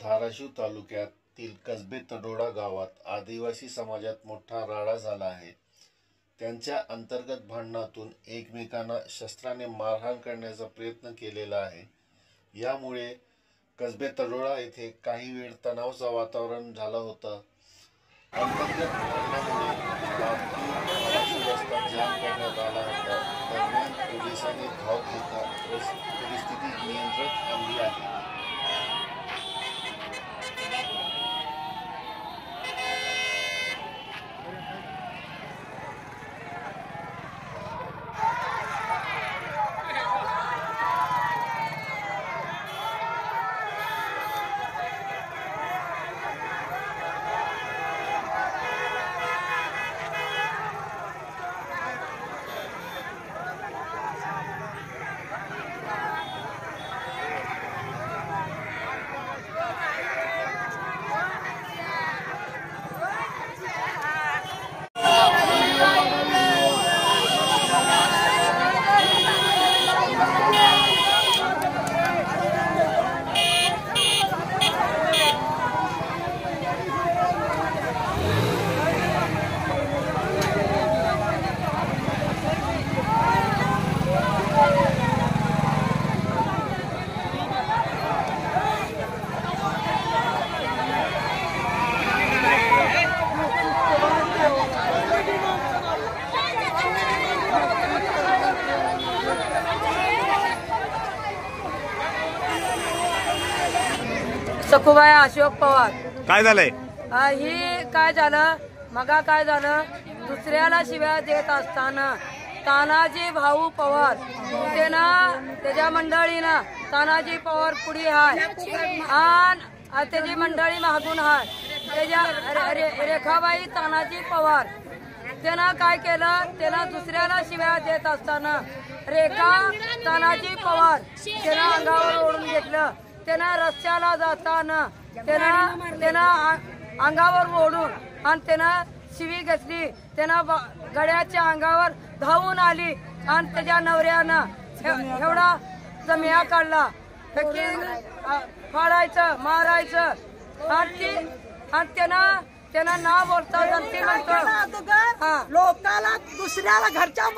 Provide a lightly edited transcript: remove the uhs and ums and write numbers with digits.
धाराशिव तालुक्यातील कसबे तडोडा गावात आदिवासी समाजात मोठा राडा झाला आहे। त्यांच्या अंतर्गत भांडणातून एकमेकांना शस्त्राने मारहाण करण्याचा प्रयत्न केलेला आहे। यामुळे कसबे तडोडा येथे काही वेळ तणावाचं वातावरण झालं होतं। अंतर्गत भांडणामुळे रस्ता जाम करण्यात आला होता। दरम्यान पोलिसांनी धाव घेता परिस्थिती नियंत्रणात आणली आहे। सखुबाई अशोक पवार काय झालंय? ही काय झालं मगा काय झालं, दुसऱ्याला शिव्या देत असताना तानाजी भाऊ पवार त्याच्या मंडळीनं तानाजी पवार पुढे हाय आणि त्याची मंडळी मागून हाय। त्याच्या रेखाबाई तानाजी पवार त्यानं काय केलं, त्यानं दुसऱ्याला शिव्या देत असताना रेखा तानाजी पवार त्यानं अंगावर ओढून घेतलं। त्यानं रस्त्याला जाताना त्यानं अंगावर ओढून आणि त्यानं शिवी घेतली। त्यानं गड्याच्या अंगावर धावून आली आणि त्याच्या नवऱ्यानं एवढा जमिया काढला की फाडायचं मारायचं आणि त्यानं ना बोलता गलती म्हणतो लोकाला दुसऱ्याला घरच्या